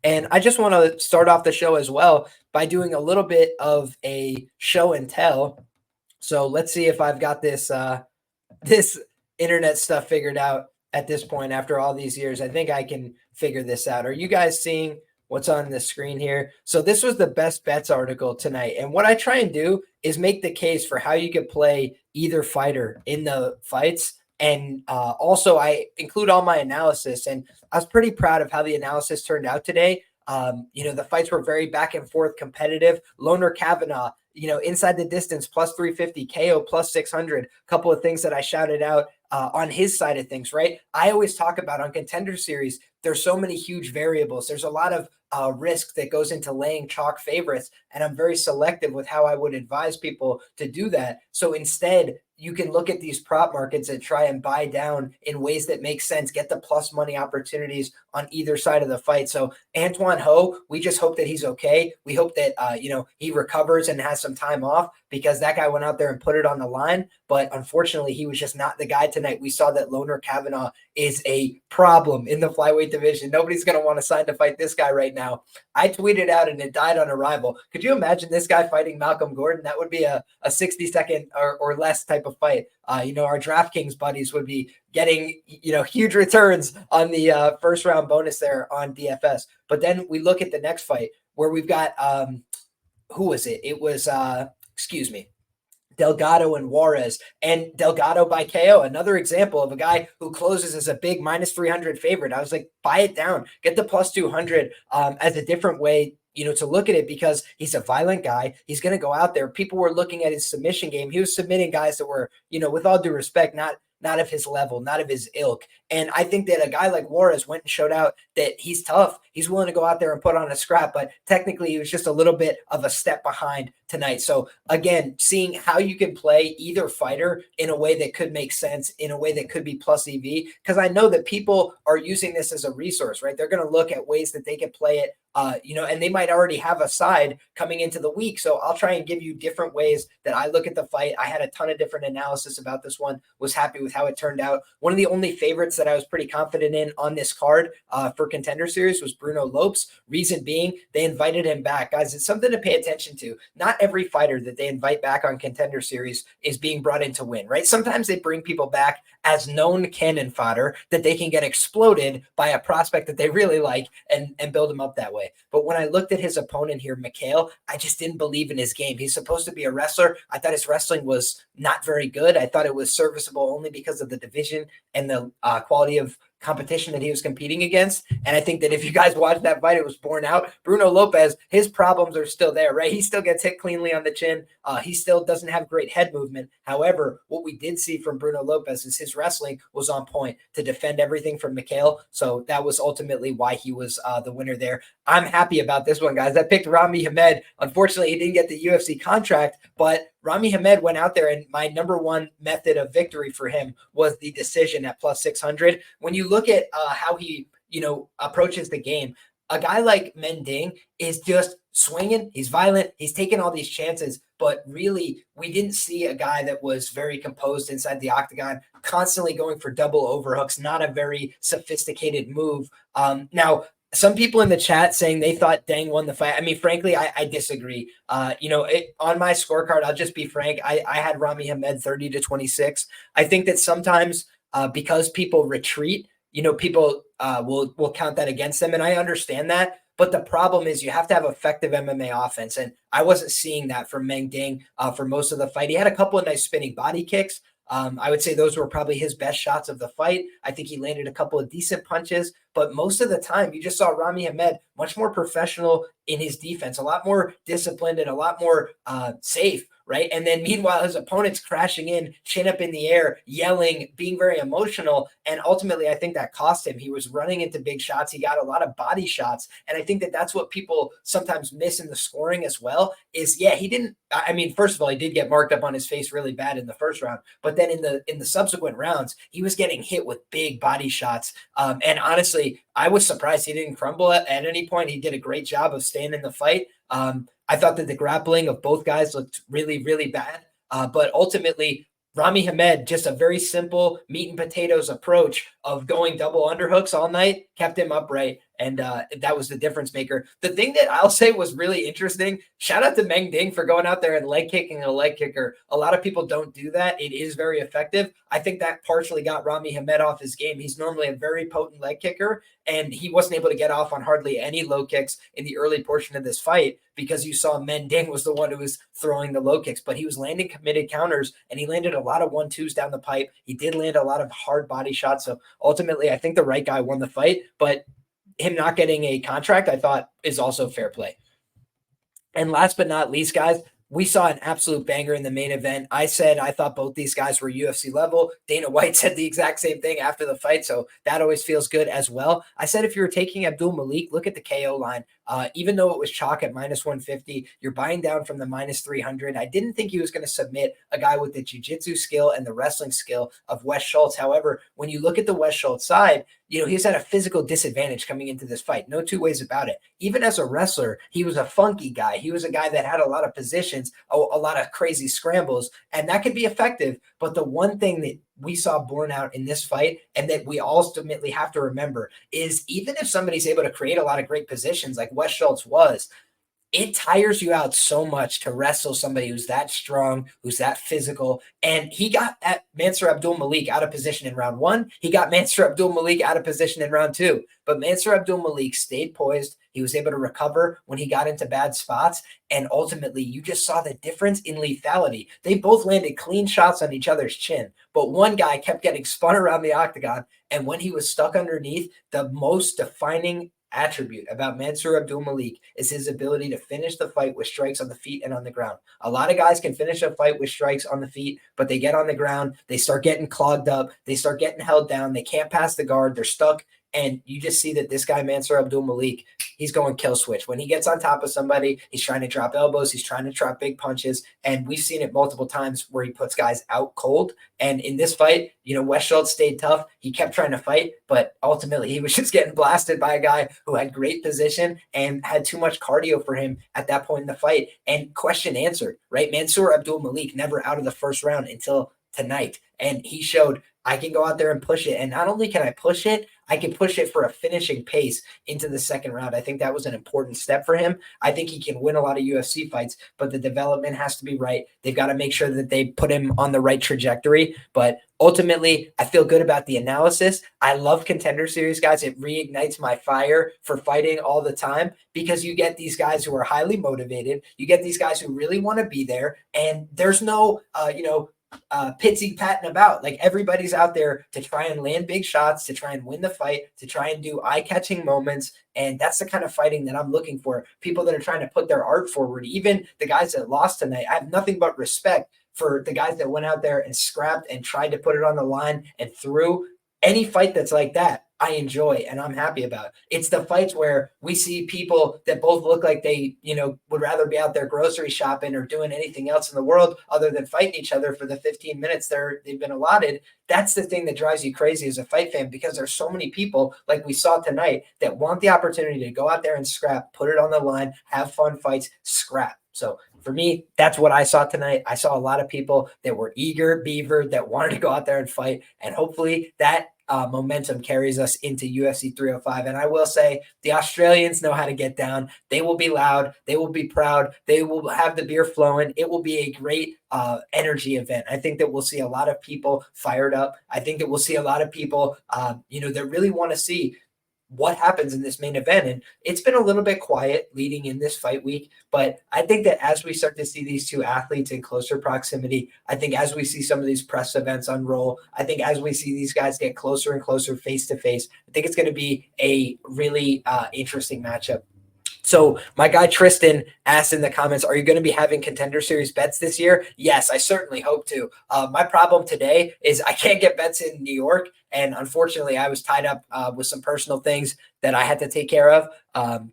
And I just want to start off the show as well by doing a little bit of a show and tell. So let's see if I've got this internet stuff figured out at this point after all these years. I think I can figure this out. Are you guys seeing what's on the screen here? So this was the best bets article tonight. And what I try and do is make the case for how you could play either fighter in the fights. And also I include all my analysis, and I was pretty proud of how the analysis turned out today. The fights were very back and forth competitive. Loner Kavanagh, inside the distance, plus 350, KO plus 600, a couple of things that I shouted out on his side of things, right? I always talk about on Contender Series, there's so many huge variables. There's a lot of risk that goes into laying chalk favorites, and I'm very selective with how I would advise people to do that. So instead, you can look at these prop markets and try and buy down in ways that make sense, get the plus money opportunities on either side of the fight. So Antoine Ho, we just hope that he's okay. We hope that, he recovers and has some time off, because that guy went out there and put it on the line. But unfortunately, he was just not the guy tonight. We saw that Loner Kavanagh is a problem in the flyweight division. Nobody's going to want to sign to fight this guy right now. I tweeted out and it died on arrival. Could you imagine this guy fighting Malcolm Gordon? That would be a 60-second or less type of fight. Our DraftKings buddies would be getting, huge returns on the first round bonus there on DFS. But then we look at the next fight where we've got, who was it? It was, Delgado and Juarez, and Delgado by KO. Another example of a guy who closes as a big minus 300 favorite. I was like, buy it down, get the plus 200 as a different way, to look at it, because he's a violent guy. He's going to go out there. People were looking at his submission game. He was submitting guys that were, with all due respect, not of his level, not of his ilk. And I think that a guy like Juarez went and showed out that he's tough. He's willing to go out there and put on a scrap, but technically he was just a little bit of a step behind tonight. So again, seeing how you can play either fighter in a way that could make sense, in a way that could be plus EV, because I know that people are using this as a resource, right? They're going to look at ways that they can play it, and they might already have a side coming into the week. So I'll try and give you different ways that I look at the fight. I had a ton of different analysis about this one, was happy with how it turned out. One of the only favorites that I was pretty confident in on this card for Contender Series was Bruno Lopes. Reason being, they invited him back. Guys, it's something to pay attention to. Not every fighter that they invite back on Contender Series is being brought in to win, right? Sometimes they bring people back as known cannon fodder that they can get exploded by a prospect that they really like and build him up that way. But when I looked at his opponent here, Mikheil, I just didn't believe in his game. He's supposed to be a wrestler. I thought his wrestling was not very good. I thought it was serviceable only because of the division and the quality of competition that he was competing against. And I think that if you guys watched that fight, it was borne out. Bruno Lopes, his problems are still there, right? He still gets hit cleanly on the chin. He still doesn't have great head movement. However, what we did see from Bruno Lopes is his wrestling was on point to defend everything from Mikheil. So that was ultimately why he was the winner there. I'm happy about this one, guys. I picked Rami Hamed. Unfortunately, he didn't get the UFC contract, but Rami Hamed went out there, and my number one method of victory for him was the decision at plus 600. When you look at how he, approaches the game, a guy like Meng is just swinging. He's violent. He's taking all these chances, but really we didn't see a guy that was very composed inside the octagon, constantly going for double overhooks, not a very sophisticated move. Now, some people in the chat saying they thought Deng won the fight. I mean, frankly, I disagree. On my scorecard, I'll just be frank. I had Rami Hamed 30-26. I think that sometimes because people retreat, people will count that against them. And I understand that. But the problem is you have to have effective MMA offense. And I wasn't seeing that from Meng for most of the fight. He had a couple of nice spinning body kicks. I would say those were probably his best shots of the fight. I think he landed a couple of decent punches, but most of the time you just saw Rami Hamed much more professional in his defense, a lot more disciplined and a lot more safe, right? And then meanwhile, his opponent's crashing in, chin up in the air, yelling, being very emotional. And ultimately, I think that cost him. He was running into big shots. He got a lot of body shots. And I think that that's what people sometimes miss in the scoring as well is, he didn't, first of all, he did get marked up on his face really bad in the first round. But then in the subsequent rounds, he was getting hit with big body shots. And honestly, I was surprised he didn't crumble at any point. He did a great job of staying in the fight. I thought that the grappling of both guys looked really, really bad. But ultimately, Rami Hamed, just a very simple meat and potatoes approach of going double underhooks all night, kept him upright. And that was the difference maker. The thing that I'll say was really interesting, shout out to Meng for going out there and leg kicking a leg kicker. A lot of people don't do that. It is very effective. I think that partially got Rami Hamed off his game. He's normally a very potent leg kicker, and he wasn't able to get off on hardly any low kicks in the early portion of this fight because you saw Meng was the one who was throwing the low kicks, but he was landing committed counters, and he landed a lot of 1-2s down the pipe. He did land a lot of hard body shots. So ultimately, I think the right guy won the fight, but him not getting a contract, I thought, is also fair play. And last but not least, guys, we saw an absolute banger in the main event. I said I thought both these guys were UFC level. Dana White said the exact same thing after the fight, so that always feels good as well. I said if you were taking Abdul-Malik, look at the KO line. Even though it was chalk at -150, you're buying down from the -300. I didn't think he was going to submit a guy with the jiu-jitsu skill and the wrestling skill of Wes Schultz. However, when you look at the Wes Schultz side, he's at a physical disadvantage coming into this fight. No two ways about it. Even as a wrestler, he was a funky guy. He was a guy that had a lot of positions, a lot of crazy scrambles, and that could be effective. But the one thing that we saw borne out in this fight and that we ultimately have to remember is even if somebody's able to create a lot of great positions like Wes Schultz was, it tires you out so much to wrestle somebody who's that strong, who's that physical. And he got Mansour Abdul-Malik out of position in round 1. He got Mansour Abdul-Malik out of position in round 2. But Mansour Abdul-Malik stayed poised. He was able to recover when he got into bad spots. And ultimately, you just saw the difference in lethality. They both landed clean shots on each other's chin. But one guy kept getting spun around the octagon. And when he was stuck underneath, the most defining attribute about Mansour Abdul-Malik is his ability to finish the fight with strikes on the feet and on the ground. A lot of guys can finish a fight with strikes on the feet, but they get on the ground, they start getting clogged up, they start getting held down, they can't pass the guard, they're stuck. And you just see that this guy, Mansour Abdul-Malik, he's going kill switch. When he gets on top of somebody, he's trying to drop elbows, he's trying to drop big punches. And we've seen it multiple times where he puts guys out cold. And in this fight, Wes Schultz stayed tough. He kept trying to fight, but ultimately he was just getting blasted by a guy who had great position and had too much cardio for him at that point in the fight. And question answered, right? Mansour Abdul-Malik never out of the first round until tonight. And he showed I can go out there and push it. And not only can I push it, I can push it for a finishing pace into the second round. I think that was an important step for him. I think he can win a lot of UFC fights, but the development has to be right. They've got to make sure that they put him on the right trajectory. But ultimately, I feel good about the analysis. I love Contender Series, guys. It reignites my fire for fighting all the time because you get these guys who are highly motivated. You get these guys who really want to be there. And there's no, pitsy patting about. Like everybody's out there to try and land big shots, to try and win the fight, to try and do eye-catching moments. And that's the kind of fighting that I'm looking for. People that are trying to put their art forward. Even the guys that lost tonight, I have nothing but respect for the guys that went out there and scrapped and tried to put it on the line and threw. Any fight that's like that, I enjoy and I'm happy about. It's the fights where we see people that both look like they, would rather be out there grocery shopping or doing anything else in the world other than fighting each other for the 15 minutes they've been allotted. That's the thing that drives you crazy as a fight fan because there's so many people like we saw tonight that want the opportunity to go out there and scrap, put it on the line, have fun fights, scrap. So for me, that's what I saw tonight. I saw a lot of people that were eager, beaver, that wanted to go out there and fight. And hopefully that momentum carries us into UFC 305. And I will say the Australians know how to get down. They will be loud. They will be proud. They will have the beer flowing. It will be a great energy event. I think that we'll see a lot of people fired up. I think that we'll see a lot of people, that really want to see what happens in this main event. And it's been a little bit quiet leading in this fight week, but I think that as we start to see these two athletes in closer proximity, I think as we see some of these press events unroll, I think as we see these guys get closer and closer face to face, I think it's going to be a really interesting matchup. So my guy Tristan asked in the comments, are you going to be having Contender Series bets this year? Yes, I certainly hope to. My problem today is I can't get bets in New York. And unfortunately, I was tied up with some personal things that I had to take care of,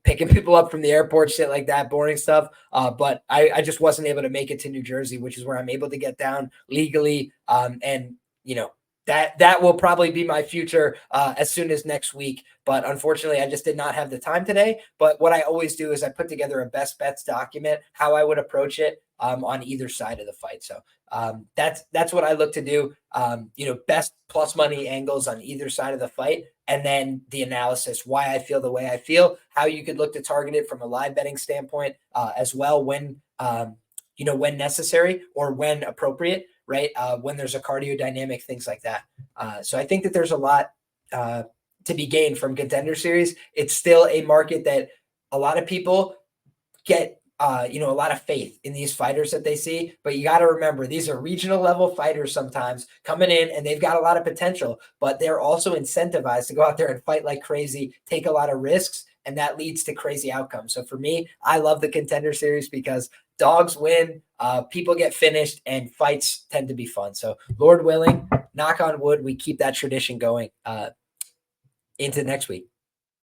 picking people up from the airport, shit like that, boring stuff. But I just wasn't able to make it to New Jersey, which is where I'm able to get down legally. that will probably be my future as soon as next week. But unfortunately, I just did not have the time today. But what I always do is I put together a best bets document, how I would approach it on either side of the fight. So that's what I look to do. Best plus money angles on either side of the fight, and then the analysis, why I feel the way I feel, how you could look to target it from a live betting standpoint as well when when necessary or when appropriate, right? When there's a cardio dynamic, things like that. So I think that there's a lot to be gained from Contender Series. It's still a market that a lot of people get a lot of faith in these fighters that they see, but you got to remember, these are regional level fighters sometimes coming in, and they've got a lot of potential, but they're also incentivized to go out there and fight like crazy, take a lot of risks, and that leads to crazy outcomes. So for me, I love the Contender Series because dogs win, people get finished, and fights tend to be fun. So Lord willing, knock on wood, we keep that tradition going into next week.